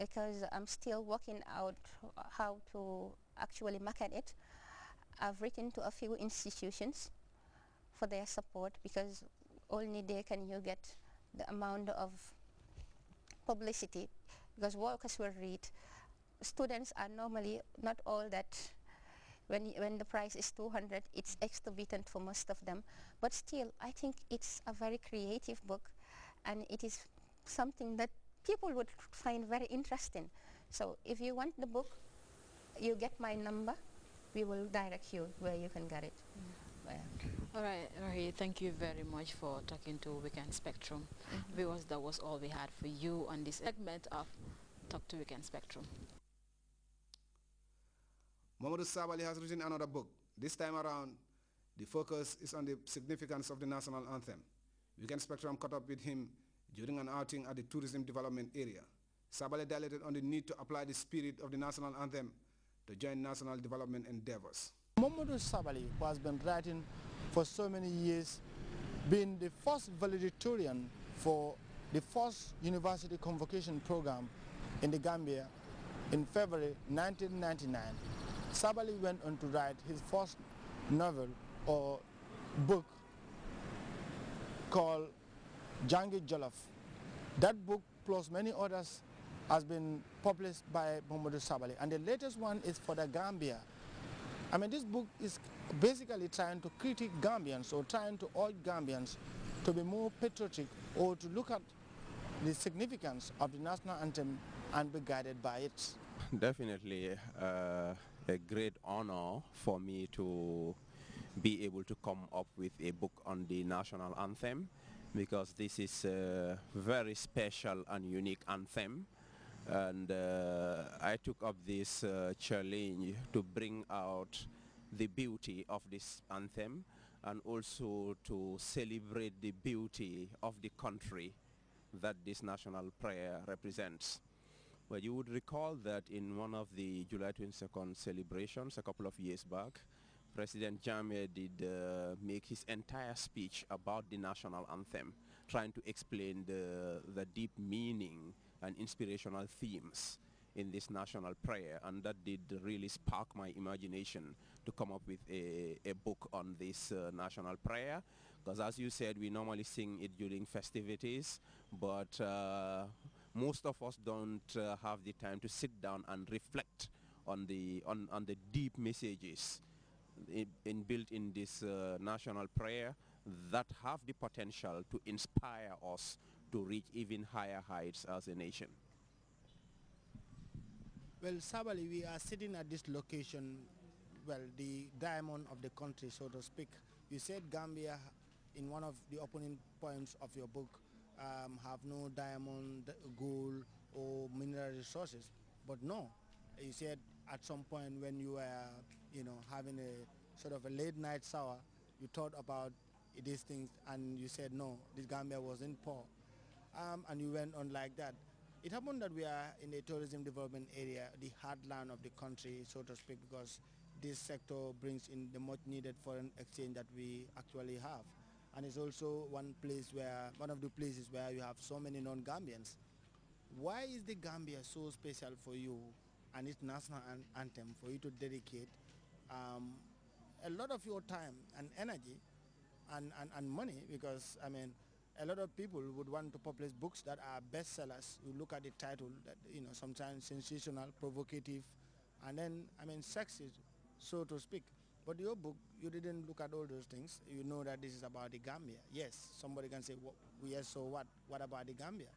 because I'm still working out how to actually market it. I've written to a few institutions for their support, because only they can you get the amount of publicity, because workers will read. Students are normally not all that. When the price is 200, it's exorbitant for most of them. But still, I think it's a very creative book, and it is something that people would find very interesting. So if you want the book, you get my number. We will direct you where you can get it. All right, Rahi, thank you very much for talking to Weekend Spectrum. Viewers, that was all we had for you on this segment of Talk to Weekend Spectrum. Mamadou Sabali has written another book. This time around, the focus is on the significance of the national anthem. Weekend Spectrum caught up with him during an outing at the tourism development area. Sabali dilated on the need to apply the spirit of the national anthem to join national development endeavors. Mamadou Sabali, who has been writing for so many years, being the first valedictorian for the first university convocation program in the Gambia in February 1999. Sabali went on to write his first novel or book called Jangi Jollof. That book, plus many others, has been published by Mamadou Sabali, and the latest one is for the Gambia. I mean, this book is basically trying to critique Gambians, or trying to urge Gambians to be more patriotic, or to look at the significance of the national anthem and be guided by it. Definitely a great honor for me to be able to come up with a book on the national anthem, because this is a very special and unique anthem. And I took up this challenge to bring out the beauty of this anthem, and also to celebrate the beauty of the country that this national prayer represents. Well, you would recall that in one of the July 22nd celebrations a couple of years back, President Jammeh did make his entire speech about the national anthem, trying to explain the deep meaning and inspirational themes in this national prayer, and that did really spark my imagination to come up with a book on this national prayer, because as you said, we normally sing it during festivities, but most of us don't have the time to sit down and reflect on the deep messages built in this national prayer that have the potential to inspire us to reach even higher heights as a nation. Well, Sabali, we are sitting at this location, well, the diamond of the country, so to speak. You said Gambia, in one of the opening points of your book, have no diamond, gold, or mineral resources. But no, you said at some point when you were, having a sort of a late night shower, you thought about these things, and you said no, this Gambia wasn't poor. And you went on like that. It happened that we are in a tourism development area, the heartland of the country, so to speak, because this sector brings in the much needed foreign exchange that we actually have. And it's also one of the places where you have so many non-Gambians. Why is the Gambia so special for you and its national anthem for you to dedicate a lot of your time and energy and money? Because, I mean, a lot of people would want to publish books that are bestsellers. You look at the title, that sometimes sensational, provocative, and then, I mean, sexist, so to speak. But your book, you didn't look at all those things. You know that this is about the Gambia. Yes, somebody can say, well, yes, so what? What about the Gambia?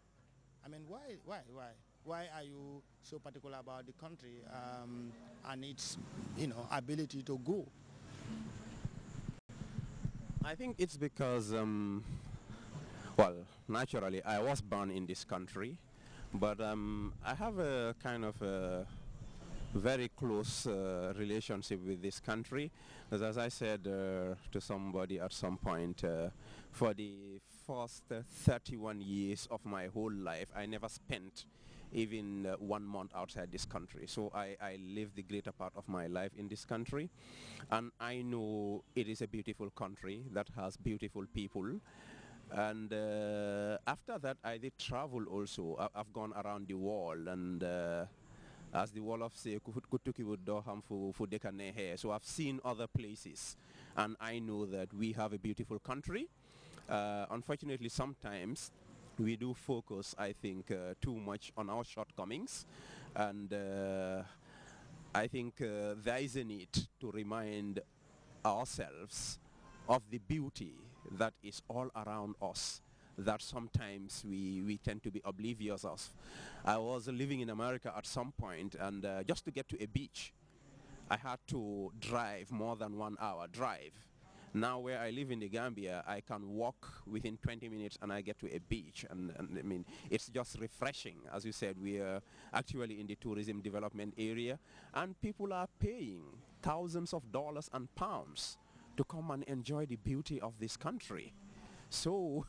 I mean, why? Why are you so particular about the country and its, ability to go? I think it's because, well, naturally, I was born in this country, but I have a kind of a very close relationship with this country, because as I said to somebody at some point, for the first 31 years of my whole life, I never spent even 1 month outside this country. So I live the greater part of my life in this country, and I know it is a beautiful country that has beautiful people, And after that, I did travel also. I've gone around the world, and as the wall of say kutuki would do ham for dekane here. So I've seen other places, and I know that we have a beautiful country. Unfortunately, sometimes we do focus, I think, too much on our shortcomings, and I think there is a need to remind ourselves of the beauty that is all around us that sometimes we tend to be oblivious of. I was living in America at some point, and just to get to a beach, I had to drive more than 1 hour drive. Now where I live in the Gambia, I can walk within 20 minutes and I get to a beach. And I mean, it's just refreshing. As you said, we are actually in the tourism development area, and people are paying thousands of dollars and pounds to come and enjoy the beauty of this country. So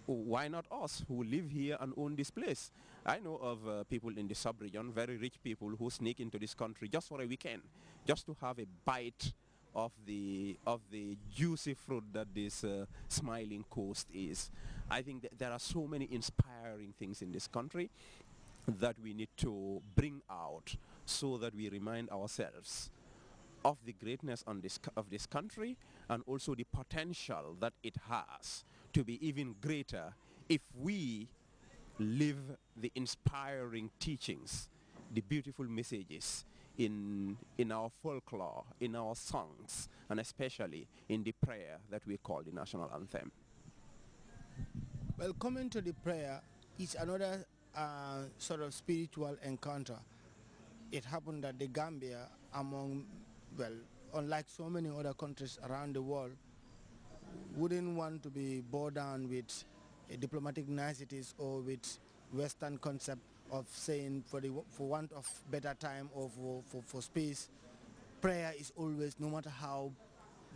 why not us who live here and own this place? I know of people in the sub-region, very rich people who sneak into this country just for a weekend, just to have a bite of the juicy fruit that this smiling coast is. I think that there are so many inspiring things in this country that we need to bring out so that we remind ourselves of the greatness on of this country, and also the potential that it has to be even greater if we live the inspiring teachings, the beautiful messages in our folklore, in our songs, and especially in the prayer that we call the national anthem. Well, coming to the prayer is another sort of spiritual encounter. It happened that the Gambia, among, well, unlike so many other countries around the world, wouldn't want to be bogged down with diplomatic niceties or with Western concept of saying for want of better time or for space, prayer is always, no matter how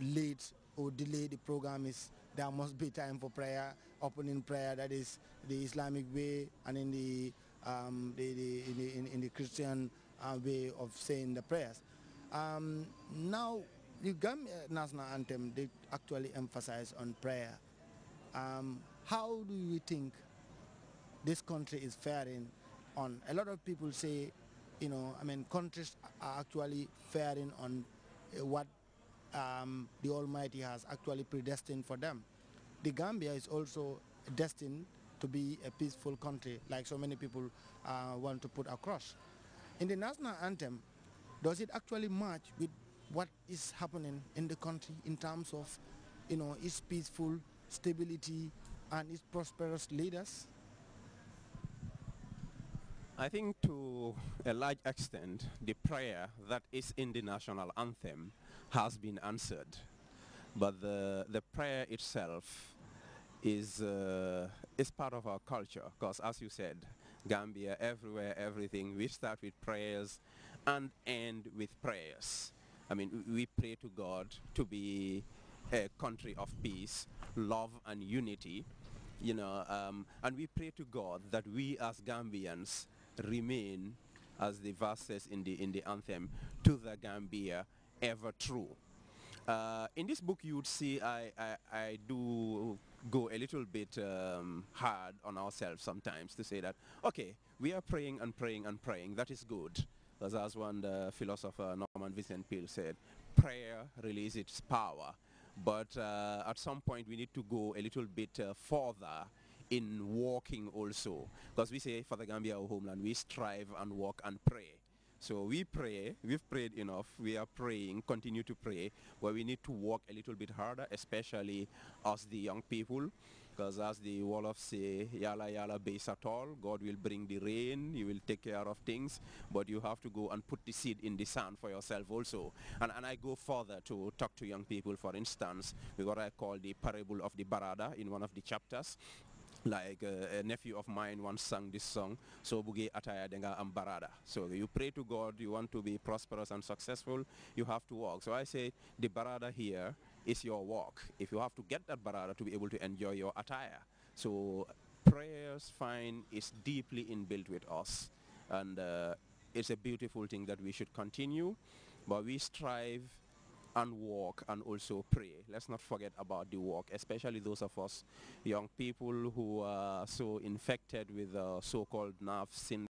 late or delayed the program is, there must be time for prayer, opening prayer, that is the Islamic way, and in the Christian way of saying the prayers. Now, the Gambia national anthem, they actually emphasize on prayer. How do you think this country is faring on? A lot of people say, you know, I mean, countries are actually faring on what the Almighty has actually predestined for them. The Gambia is also destined to be a peaceful country, like so many people want to put across. In the national anthem, does it actually match with what is happening in the country in terms of, you know, its peaceful stability and its prosperous leaders? I think to a large extent, the prayer that is in the national anthem has been answered. But the prayer itself is part of our culture, because as you said, Gambia, everywhere, everything, we start with prayers and end with prayers. I mean, we pray to God to be a country of peace, love, and unity, you know, and we pray to God that we as Gambians remain, as the verse says in the anthem, to the Gambia ever true. In this book, you would see I do go a little bit hard on ourselves sometimes to say that, okay, we are praying and praying and praying. That is good. As one the philosopher Norman Vincent Peale said, prayer releases its power. But at some point, we need to go a little bit further in walking also. Because we say, for the Gambia, our homeland, we strive and walk and pray. So we pray, we've prayed enough, we are praying, continue to pray, but we need to work a little bit harder, especially us the young people, because as the Wolof say, yala yala base at all, God will bring the rain, he will take care of things, but you have to go and put the seed in the sand for yourself also. And I go further to talk to young people, for instance, with what I call the parable of the Barada in one of the chapters. Like a nephew of mine once sang this song, so bugi ataya denga ambarada. So you pray to God, you want to be prosperous and successful, you have to walk. So I say the barada here is your walk. If you have to get that barada to be able to enjoy your attire. So prayers fine is deeply inbuilt with us, and it's a beautiful thing that we should continue, but we strive and walk and also pray. Let's not forget about the walk, especially those of us young people who are so infected with so-called nerve syndrome.